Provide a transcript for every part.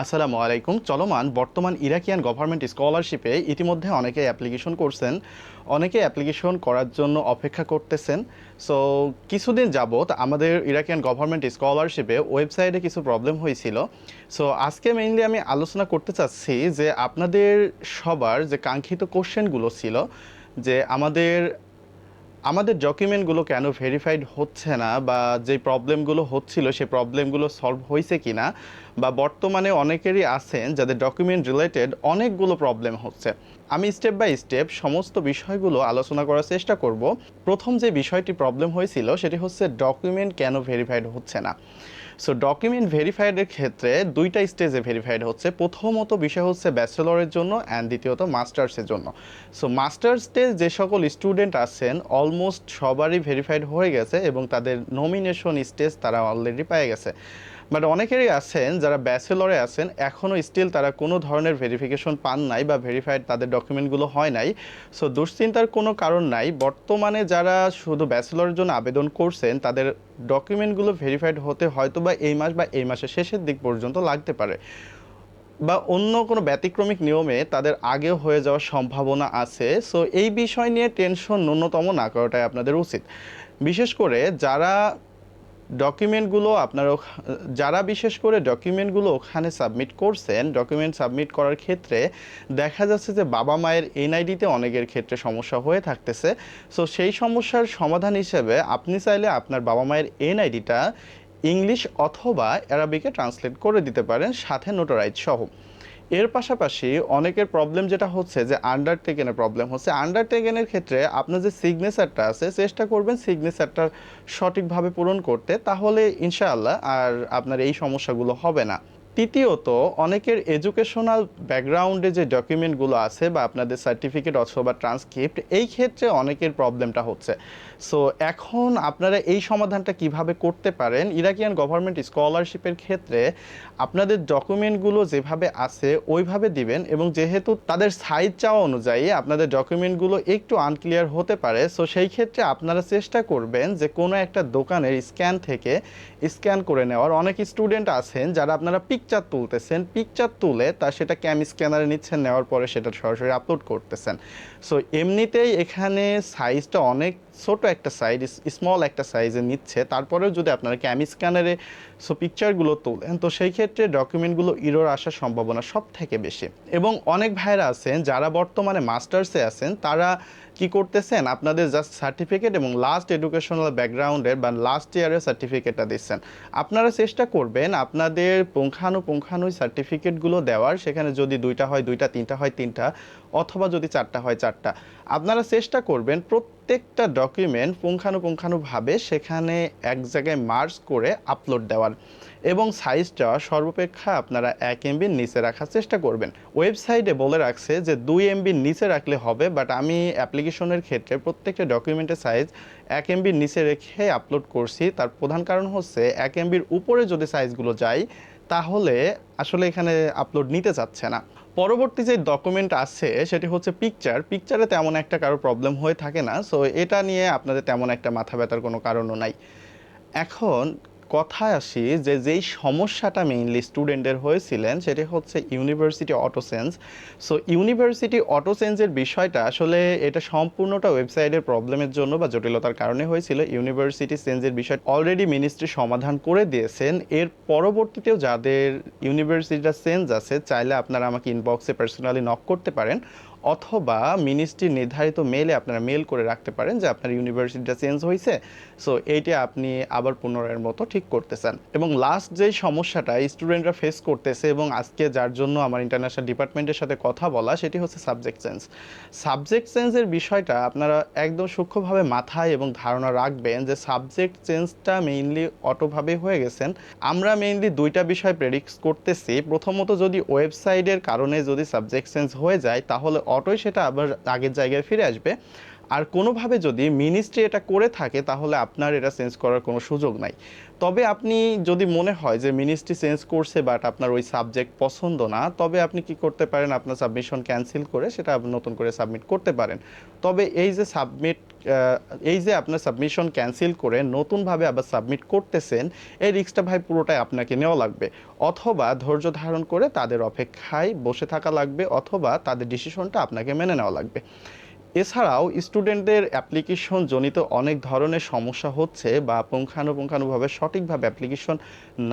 আসসালামু আলাইকুম। চলমান বর্তমান ইরাকিয়ান গভর্নমেন্ট স্কলারশিপে ইতিমধ্যে অনেকে অ্যাপ্লিকেশন করছেন। অনেকে অ্যাপ্লিকেশন করার জন্য অপেক্ষা করতেছেন। সো কিছুদিন যাবৎ আমাদের ইরাকিয়ান গভর্নমেন্ট স্কলারশিপে ওয়েবসাইটে কিছু প্রবলেম হয়েছিল। সো আজকে মেইনলি আমি আলোচনা করতে চাচ্ছি যে আপনাদের সবার যে কাঙ্ক্ষিত কোশ্চেনগুলো ছিল যে আমাদের আমাদের ডকুমেন্টগুলো কেন ভেরিফাইড হচ্ছে না, বা যে প্রবলেমগুলো হচ্ছিল সেই প্রবলেমগুলো সলভ হয়েছে কি না, বা বর্তমানে অনেকেরই আছেন যাদের ডকুমেন্ট রিলেটেড অনেকগুলো প্রবলেম হচ্ছে। আমি স্টেপ বাই স্টেপ সমস্ত বিষয়গুলো আলোচনা করার চেষ্টা করব। প্রথম যে বিষয়টি প্রবলেম হয়েছিল সেটি হচ্ছে ডকুমেন্ট কেন ভেরিফাইড হচ্ছে না। সো ডকুমেন্ট ভেরিফাইডের ক্ষেত্রে দুইটা স্টেজে ভেরিফাইড হচ্ছে। প্রথমত বিষয় হচ্ছে ব্যাচেলরের জন্য অ্যান্ড দ্বিতীয়ত মাস্টার্সের জন্য। সো মাস্টার্স স্টেজ যে সকল স্টুডেন্ট আছেন অলমোস্ট সবারই ভেরিফাইড হয়ে গেছে এবং তাদের নমিনেশন স্টেজ তারা অলরেডি পেয়ে গেছে। বাট অনেকেরই আছেন যারা ব্যাচেলরে আছেন এখনও স্টিল তারা কোনো ধরনের ভেরিফিকেশন পান নাই বা ভেরিফাইড তাদের ডকুমেন্টগুলো হয় নাই। সো দুশ্চিন্তার কোনো কারণ নাই। বর্তমানে যারা শুধু ব্যাচেলরের জন্য আবেদন করছেন তাদের ডকুমেন্টগুলো ভেরিফাইড হতে হয়তো বা এই মাস বা এই মাসের শেষের দিক পর্যন্ত লাগতে পারে, বা অন্য কোনো ব্যতিক্রমিক নিয়মে তাদের আগেও হয়ে যাওয়ার সম্ভাবনা আছে। সো এই বিষয় নিয়ে টেনশন ন্যূনতম না করাটাই আপনাদের উচিত। বিশেষ করে ডকুমেন্টগুলো আপনারা যারা বিশেষ করে ডকুমেন্টগুলো ওখানে সাবমিট করছেন, ডকুমেন্ট সাবমিট করার ক্ষেত্রে দেখা যাচ্ছে যে বাবা মায়ের এনআইডিতে অনেকের ক্ষেত্রে সমস্যা হয়ে থাকতেছে। সো সেই সমস্যার সমাধান হিসেবে আপনি চাইলে আপনার বাবা মায়ের এনআইডিটা ইংলিশ অথবা অ্যারাবিকে ট্রান্সলেট করে দিতে পারেন, সাথে নোটারাইজ সহ। এর পাশাপাশি অনেকের প্রবলেম যেটা হচ্ছে যে আন্ডারটেকেনের প্রবলেম হচ্ছে। আন্ডারটেকেনের ক্ষেত্রে আপনার যে সিগনেচারটা আছে চেষ্টা করবেন সিগনেচারটা সঠিকভাবে পূরণ করতে, তাহলে ইনশাআল্লাহ আর আপনার এই সমস্যাগুলো হবে না। তৃতীয়ত, অনেকের এডুকেশনাল ব্যাকগ্রাউন্ডে যে ডকুমেন্টগুলো আছে বা আপনাদের সার্টিফিকেট অথবা ট্রান্সক্রিপ্ট, এই ক্ষেত্রে অনেকের প্রবলেমটা হচ্ছে। সো এখন আপনারা এই সমাধানটা কিভাবে করতে পারেন? ইরাকিয়ান গভর্নমেন্ট স্কলারশিপের ক্ষেত্রে আপনাদের ডকুমেন্টগুলো যেভাবে আছে ওইভাবে দিবেন, এবং যেহেতু তাদের সাইজ চাওয়া অনুযায়ী আপনাদের ডকুমেন্টগুলো একটু আনক্লিয়ার হতে পারে, সো সেই ক্ষেত্রে আপনারা চেষ্টা করবেন যে কোনো একটা দোকানের স্ক্যান থেকে স্ক্যান করে নেওয়ার। অনেক স্টুডেন্ট আছেন যারা আপনারা পিকচার তুলতেছেন, পিকচার তুলে সেটা ক্যাম স্ক্যানারে নিচ্ছেন, নেওয়ার পরে সেটা সরাসরি আপলোড করতেছেন। সো এমনিতেই এখানে সাইজটা অনেক ছোট একটা সাইজ, স্মল একটা সাইজে নিচ্ছে, তারপরেও যদি আপনারা ক্যাম স্ক্যানারে পিকচারগুলো তোলেন তো সেই ক্ষেত্রে ডকুমেন্টগুলো ইরর আসার সম্ভাবনা সব থেকে বেশি। এবং অনেক ভাইরা আছেন যারা বর্তমানে মাস্টার্সে আছেন, তারা কি করতেছেন, আপনাদের জাস্ট সার্টিফিকেট এবং লাস্ট এডুকেশনাল ব্যাকগ্রাউন্ডের বা লাস্ট ইয়ারের সার্টিফিকেটটা দিচ্ছেন। আপনারা চেষ্টা করবেন আপনাদের পুঙ্খানুপুঙ্খানু সার্টিফিকেটগুলো দেওয়ার। সেখানে যদি দুইটা হয় দুইটা, তিনটা হয় তিনটা, অথবা যদি চারটা হয় চারটা। আপনারা চেষ্টা করবেন প্রত্যেকটা ডকুমেন্ট পুঙ্খানুপুঙ্খানুভাবে সেখানে এক জায়গায় মার্জ করে আপলোড দেওয়ার, এবং সাইজটা সর্বাপেক্ষা আপনারা 1 MBর নিচে রাখার চেষ্টা করবেন। ওয়েবসাইটে বলে রাখছে যে 2 MBর নিচে রাখলে হবে, বাট আমি অ্যাপ্লিকেশনের ক্ষেত্রে প্রত্যেকটা ডকুমেন্টের সাইজ 1 MBর নিচে রেখে আপলোড করছি। তার প্রধান কারণ হচ্ছে 1 MBর উপরে যদি সাইজগুলো যায় তাহলে আসলে এখানে আপলোড নিতে চাচ্ছে না। পরবর্তী যে ডকুমেন্ট আছে সেটি হচ্ছে পিকচার। পিকচারে তেমন একটা কারো প্রবলেম হয়ে থাকে না, সো এটা নিয়ে আপনাদের তেমন একটা মাথা ব্যথার কোনো কারণও নাই। এখন কথায় আসি যে যেই সমস্যাটা মেইনলি স্টুডেন্টদের হয়েছিলেন সেটি হচ্ছে ইউনিভার্সিটি অটোসেন্স। সো ইউনিভার্সিটি অটোসেন্সের বিষয়টা আসলে এটা সম্পূর্ণটা ওয়েবসাইটের প্রবলেমের জন্য বা জটিলতার কারণে হয়েছিল। ইউনিভার্সিটি চেঞ্জের বিষয় অলরেডি মিনিস্ট্রি সমাধান করে দিয়েছেন। এর পরবর্তীতেও যাদের ইউনিভার্সিটিটা চেঞ্জ আছে চাইলে আপনারা আমাকে ইনবক্সে পার্সোনালি নক করতে পারেন, অথবা মিনিস্ট্রির নির্ধারিত মেলে আপনারা মেল করে রাখতে পারেন যে আপনার ইউনিভার্সিটিটা চেঞ্জ হয়েছে, সো এইটা আপনি আবার পুনরায়ের মতো ঠিক করতে চান। এবং লাস্ট যেই সমস্যাটা স্টুডেন্টরা ফেস করতেছে এবং আজকে যার জন্য আমার ইন্টারন্যাশনাল ডিপার্টমেন্টের সাথে কথা বলা, সেটি হচ্ছে সাবজেক্ট চেঞ্জ। সাবজেক্ট চেঞ্জের বিষয়টা আপনারা একদম সূক্ষ্মভাবে মাথায় এবং ধারণা রাখবেন যে সাবজেক্ট চেঞ্জটা মেইনলি অটোভাবে হয়ে গেছেন। আমরা মেইনলি দুইটা বিষয় প্রেডিক্ট করতেছি। প্রথমত, যদি ওয়েবসাইটের কারণে যদি সাবজেক্ট চেঞ্জ হয়ে যায় তাহলে অটোই সেটা আবার আগের জায়গায় ফিরে আসবে। আর কোনোভাবে যদি মিনিস্ট্রি এটা করে থাকে তাহলে আপনার এটা চেঞ্জ করার কোনো সুযোগ নাই। তবে আপনি যদি মনে হয় যে মিনিস্ট্রি চেঞ্জ করছে বাট আপনার ওই সাবজেক্ট পছন্দ না, তবে আপনি কি করতে পারেন, আপনার সাবমিশন ক্যান্সেল করে সেটা নতুন করে সাবমিট করতে পারেন। তবে এই যে সাবমিট এই যে আপনার সাবমিশন ক্যান্সেল করে নতুনভাবে আবার সাবমিট করতেছেন, এই রিস্কটা ভাই পুরোটাই আপনাকে নেওয়া লাগবে। অথবা ধৈর্য ধারণ করে তাদের অপেক্ষায় বসে থাকা লাগবে, অথবা তাদের ডিসিশনটা আপনাকে মেনে নেওয়া লাগবে। এছাড়াও স্টুডেন্টদের অ্যাপ্লিকেশন জনিত অনেক ধরনের সমস্যা হচ্ছে, বা পুঙ্খানুপুঙ্খানুভাবে সঠিকভাবে অ্যাপ্লিকেশন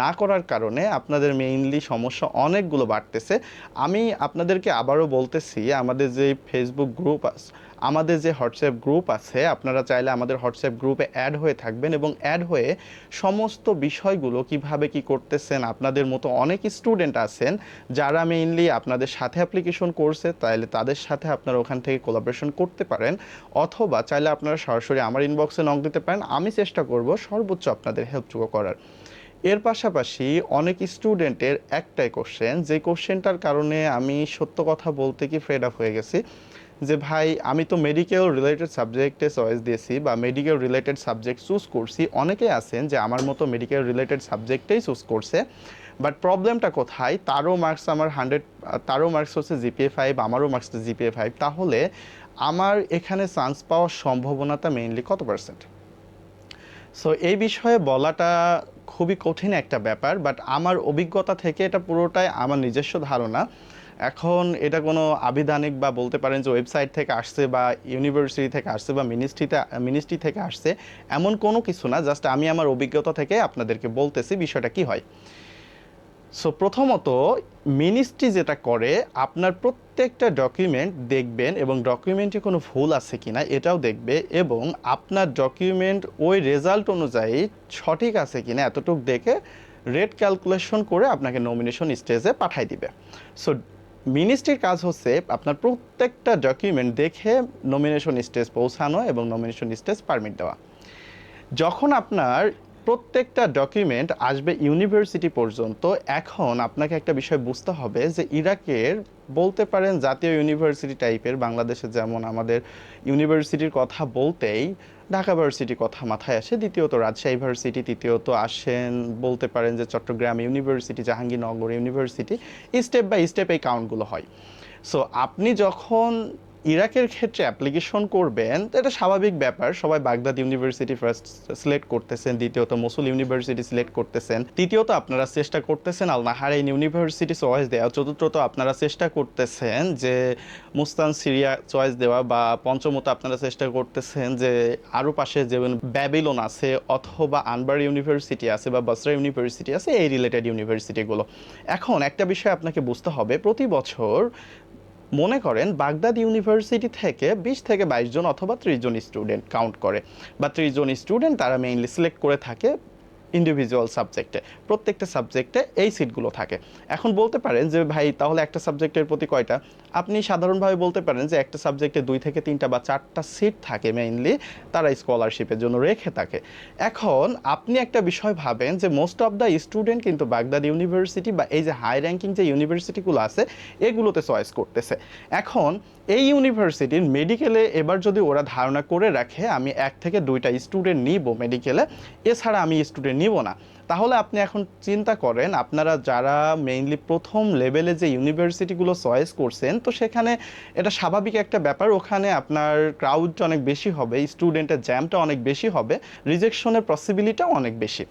না করার কারণে আপনাদের মেইনলি সমস্যা অনেকগুলো বাড়তেছে। আমি আপনাদেরকে আবারও বলতেছি, আমাদের যে ফেসবুক গ্রুপ আছে, আমাদের যে হোয়াটসঅ্যাপ গ্রুপ আছে, আপনারা চাইলে আমাদের হোয়াটসঅ্যাপ গ্রুপে অ্যাড হয়ে থাকবেন, এবং অ্যাড হয়ে সমস্ত বিষয়গুলো কিভাবে কি করতেছেন, আপনাদের মতো অনেক স্টুডেন্ট আছেন যারা মেইনলি আপনাদের সাথে অ্যাপ্লিকেশন করছে, তাইলে তাদের সাথে আপনারা ওখান থেকে কোলাবোরেশন করতে পারেন, অথবা চাইলে আপনারা সরাসরি আমার ইনবক্সে নক দিতে পারেন। আমি চেষ্টা করব সর্বোচ্চ আপনাদের হেল্পটুকু করার। এর পাশাপাশি অনেক স্টুডেন্টের একটাই কোশ্চেন, যে কোশ্চেনটার কারণে আমি সত্য কথা বলতে কি ফেড আপ হয়ে গেছি, যে ভাই আমি তো মেডিকেল রিলেটেড সাবজেক্টে চয়েস দিয়েছি বা মেডিকেল রিলেটেড সাবজেক্ট চুজ করছি। অনেকেই আছেন যে আমার মতো মেডিকেল রিলেটেড সাবজেক্টেই চুজ করছে, বাট প্রবলেমটা কোথায়, তারও মার্কস আমার 100, তারও মার্কস হচ্ছে জিপিএ 5, আমারও মার্কস জিপিএ 5, তাহলে আমার এখানে চান্স পাওয়ার সম্ভাবনাটা মেইনলি কত পার্সেন্ট? সো এই বিষয়ে বলাটা খুবই কঠিন একটা ব্যাপার, বাট আমার অভিজ্ঞতা থেকে এটা পুরোটাই আমার নিজস্ব ধারণা। এখন এটা কোনো আবিধানিক বা বলতে পারেন যে ওয়েবসাইট থেকে আসছে বা ইউনিভার্সিটি থেকে আসছে বা মিনিস্ট্রি থেকে আসছে, এমন কোনো কিছু না। জাস্ট আমি আমার অভিজ্ঞতা থেকে আপনাদেরকে বলতেছি বিষয়টা কি হয়। সো প্রথমত, মিনিস্ট্রি যেটা করে, আপনার প্রত্যেকটা ডকুমেন্ট দেখবেন এবং ডকুমেন্টে কোনো ভুল আছে কিনা এটাও দেখবে, এবং আপনার ডকুমেন্ট ওই রেজাল্ট অনুযায়ী সঠিক আছে কিনা এতটুকু দেখে রেট ক্যালকুলেশন করে আপনাকে নমিনেশন স্টেজে পাঠাই দিবে। সো মিনিস্ট্রির কাজ হচ্ছে আপনার প্রত্যেকটা ডকুমেন্ট দেখে নমিনেশন স্টেজ পৌঁছানো এবং নমিনেশন স্টেজ পারমিট দেওয়া। যখন আপনার প্রত্যেকটা ডকুমেন্ট আসবে ইউনিভার্সিটি পর্যন্ত, এখন আপনাকে একটা বিষয় বুঝতে হবে যে ইরাকের বলতে পারেন জাতীয় ইউনিভার্সিটি টাইপের, বাংলাদেশে যেমন আমাদের ইউনিভার্সিটির কথা বলতেই ঢাকা ভার্সিটির কথা মাথায় আসে, দ্বিতীয়ত রাজশাহী ভার্সিটি, তৃতীয়ত আসেন বলতে পারেন যে Chittagong university, Jahangirnagar university, step by step এই কাউন্টগুলো হয়। সো আপনি যখন ইরাকের ক্ষেত্রে অ্যাপ্লিকেশন করবেন, তো এটা স্বাভাবিক ব্যাপার, সবাই বাগদাদ ইউনিভার্সিটি ফার্স্ট সিলেক্ট করতেছেন, দ্বিতীয়ত মসুল ইউনিভার্সিটি সিলেক্ট করতেছেন, তৃতীয়ত আপনারা চেষ্টা করতেছেন আল নাহারাইন ইউনিভার্সিটি চয়েস দেওয়া, চতুর্থত আপনারা চেষ্টা করতেছেন যে মুস্তান সিরিয়া চয়েস দেওয়া, বা পঞ্চমত আপনারা চেষ্টা করতেছেন যে আরও পাশে যেমন ব্যাবিলন আছে, অথবা আনবার ইউনিভার্সিটি আছে, বা বসরা ইউনিভার্সিটি আছে, এই রিলেটেড ইউনিভার্সিটিগুলো। এখন একটা বিষয় আপনাকে বুঝতে হবে, প্রতি বছর মনে করেন বাগদাদ ইউনিভার্সিটি থেকে 20 থেকে 22 জন অথবা 30 জন স্টুডেন্ট কাউন্ট করে, বা 30 জন স্টুডেন্ট তারা মেইনলি সিলেক্ট করে থাকে ইন্ডিভিজুয়াল সাবজেক্টে, প্রত্যেকটা সাবজেক্টে এই সিটগুলো থাকে। এখন বলতে পারেন যে ভাই তাহলে একটা সাবজেক্টের প্রতি কয়টা? আপনি সাধারণভাবে বলতে পারেন যে একটা সাবজেক্টে 2 থেকে 3টা বা 4টা সিট থাকে মেইনলি, তারা স্কলারশিপের জন্য রেখে থাকে। এখন আপনি একটা বিষয় ভাবেন যে মোস্ট অফ দ্য স্টুডেন্ট কিন্তু বাগদাদ ইউনিভার্সিটি বা এই যে হাই র্যাঙ্কিং যে ইউনিভার্সিটিগুলো আছে এগুলোতে চয়েস করতেছে। এখন এই ইউনিভার্সিটির মেডিকেলে এবার যদি ওরা ধারণা করে রাখে আমি 1 থেকে 2টা স্টুডেন্ট নিব মেডিকেলে, এছাড়া আমি স্টুডেন্ট নিব না, তাহলে আপনি এখন চিন্তা করেন আপনারা যারা মেইনলি প্রথম লেভেলে যে ইউনিভার্সিটিগুলো চয়েস করছেন, তো সেখানে এটা স্বাভাবিক একটা ব্যাপার, ওখানে আপনার ক্রাউডটা অনেক বেশি হবে, স্টুডেন্টের জ্যামটা অনেক বেশি হবে, রিজেকশনের পসিবিলিটিও অনেক বেশি।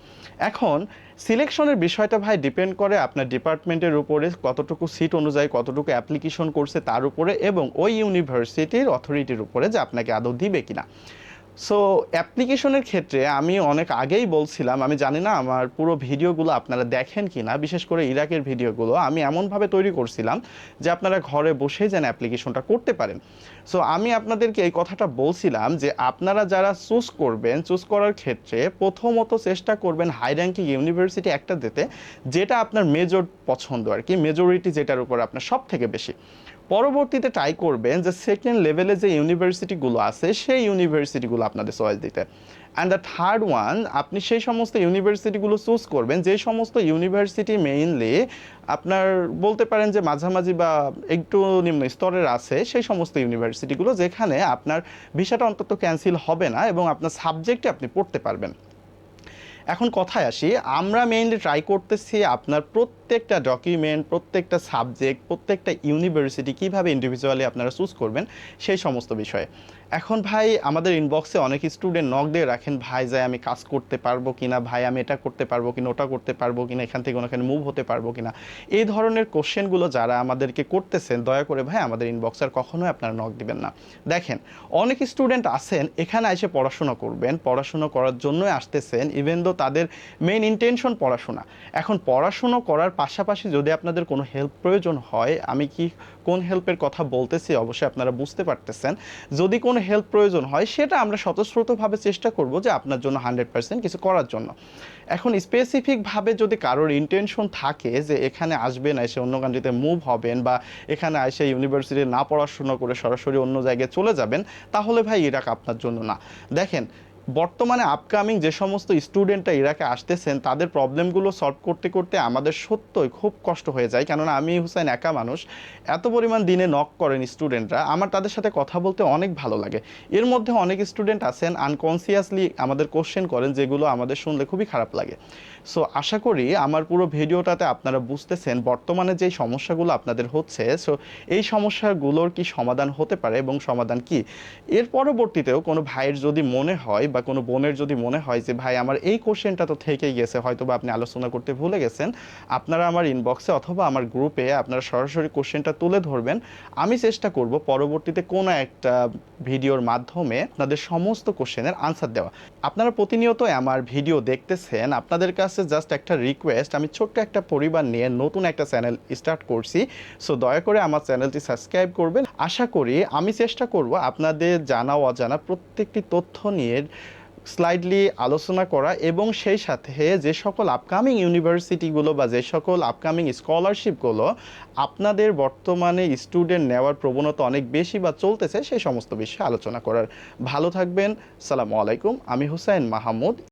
এখন সিলেকশনের বিষয়টা ভাই ডিপেন্ড করে আপনার ডিপার্টমেন্টের উপরে, কতটুকু সিট অনুযায়ী কতটুকু অ্যাপ্লিকেশন করছে তার উপরে, এবং ওই ইউনিভার্সিটির অথরিটির উপরে যে আপনাকে আদৌ দিবে কিনা। সো অ্যাপ্লিকেশনের ক্ষেত্রে আমি অনেক আগেই বলছিলাম, আমি জানি না আমার পুরো ভিডিওগুলো আপনারা দেখেন কি না, বিশেষ করে ইরাকের ভিডিওগুলো আমি এমনভাবে তৈরি করছিলাম যে আপনারা ঘরে বসেই যেন অ্যাপ্লিকেশনটা করতে পারেন। সো আমি আপনাদেরকে এই কথাটা বলছিলাম যে আপনারা যারা চুজ করবেন, চুজ করার ক্ষেত্রে প্রথমত চেষ্টা করবেন হাই র্যাঙ্কিং ইউনিভার্সিটি একটা দিতে, যেটা আপনার মেজর পছন্দ আর কি, মেজরিটি যেটার উপর আপনার সব থেকে বেশি। পরবর্তীতে ট্রাই করবেন যে সেকেন্ড লেভেলে যে ইউনিভার্সিটিগুলো আছে সেই ইউনিভার্সিটিগুলো আপনাদের চয়েস দিতে। অ্যান্ড দ্য থার্ড ওয়ান, আপনি সেই সমস্ত ইউনিভার্সিটিগুলো চুজ করবেন যে সমস্ত ইউনিভার্সিটি মেইনলি আপনার বলতে পারেন যে মাঝামাঝি বা একটু নিম্ন স্তরের আছে, সেই সমস্ত ইউনিভার্সিটিগুলো যেখানে আপনার ভিসাটা অন্তত ক্যান্সেল হবে না এবং আপনার সাবজেক্টে আপনি পড়তে পারবেন। এখন কথায় আসি, আমরা মেইনলি ট্রাই করতেছি আপনার প্রত্যেকটা ডকুমেন্ট, প্রত্যেকটা সাবজেক্ট, প্রত্যেকটা ইউনিভার্সিটি কীভাবে ইন্ডিভিজুয়ালি আপনারা চুজ করবেন সেই সমস্ত বিষয়ে। এখন ভাই আমাদের ইনবক্সে অনেক স্টুডেন্ট নক দিয়ে রাখেন, ভাই যায় আমি কাজ করতে পারবো কিনা, ভাই আমি এটা করতে পারবো কিনা, ওটা করতে পারবো কিনা, এখান থেকে ওখানে মুভ হতে পারবো কিনা। এই ধরনের কোশ্চেনগুলো যারা আমাদেরকে করতেছেন, দয়া করে ভাই আমাদের ইনবক্সে আর কখনোই আপনারা নক দিবেন না। দেখেন, অনেক স্টুডেন্ট আছেন এখানে এসে পড়াশোনা করবেন, পড়াশোনা করার জন্যই আসতেছেন, ইভেন দো তাদের মেইন ইন্টেনশন পড়াশোনা। এখন পড়াশুনো করার পাশাপাশি যদি আপনাদের কোনো হেল্প প্রয়োজন হয়, আমি কি কোন হেল্পের কথা বলতেছি অবশ্যই আপনারা বুঝতে পারতেছেন। যদি কোনো হেল্প প্রয়োজন হয় সেটা আমরা স্বতঃস্ফূর্তভাবে চেষ্টা করব যে আপনার জন্য 100% কিছু করার জন্য। এখন স্পেসিফিকভাবে যদি কারোর ইন্টেনশন থাকে যে এখানে আসবেন, এসে অন্য কান্ট্রিতে মুভ হবেন, বা এখানে এসে ইউনিভার্সিটি না পড়াশোনা করে সরাসরি অন্য জায়গায় চলে যাবেন, তাহলে ভাই ইরাক আপনার জন্য না। দেখেন, বর্তমানে আপকামিং যে সমস্ত স্টুডেন্টরা ইরাকে আসতেছেন তাদের প্রবলেমগুলো সলভ করতে করতে আমাদের সত্যই খুব কষ্ট হয়ে যায়। কেননা আমি হুসাইন একা মানুষ, এত পরিমাণ দিনে নক করেন স্টুডেন্টরা, আমার তাদের সাথে কথা বলতে অনেক ভালো লাগে। এর মধ্যে অনেক স্টুডেন্ট আছেন আনকনসিয়াসলি আমাদের কোশ্চেন করেন, যেগুলো আমাদের শুনলে খুবই খারাপ লাগে। সো আশা করি আমার পুরো ভিডিওটাতে আপনারা বুঝতেছেন বর্তমানে যেই সমস্যাগুলো আপনাদের হচ্ছে, সো এই সমস্যাগুলোর কি সমাধান হতে পারে এবং সমাধান কি। এর পরবর্তীতেও কোনো ভাইয়ের যদি মনে হয় বা কোনো বোনের যদি মনে হয় যে ভাই আমার এই কোশ্চেনটা তো থেকেই গেছে, হয়তো বা আপনি আলোচনা করতে ভুলে গেছেন, আপনারা আমার ইনবক্সে অথবা আমার গ্রুপে আপনারা সরাসরি কোশ্চেনটা তুলে ধরবেন। আমি চেষ্টা করব পরবর্তীতে কোনো একটা ভিডিওর মাধ্যমে আপনাদের সমস্ত কোশ্চেনের আনসার দেওয়া। আপনারা প্রতিনিয়ত আমার ভিডিও দেখতেছেন, আপনাদের কাছে জাস্ট একটা রিকোয়েস্ট, আমি ছোট্ট একটা পরিবার নিয়ে নতুন একটা চ্যানেল স্টার্ট করছি। সো দয়া করে আমার চ্যানেলটি সাবস্ক্রাইব করবেন। আশা করি আমি চেষ্টা করব আপনাদের জানা অজানা প্রত্যেকটি তথ্য নিয়ে স্লাইডলি আলোচনা করা, এবং সেই সাথে যে সকল আপকামিং ইউনিভার্সিটিগুলো বা যে সকল আপকামিং স্কলারশিপগুলো আপনাদের বর্তমানে স্টুডেন্ট নেওয়ার প্রবণতা অনেক বেশি বা চলতেছে, সেই সমস্ত বিষয়ে আলোচনা করার। ভালো থাকবেন। সালামু আলাইকুম। আমি হুসাইন মাহমুদ।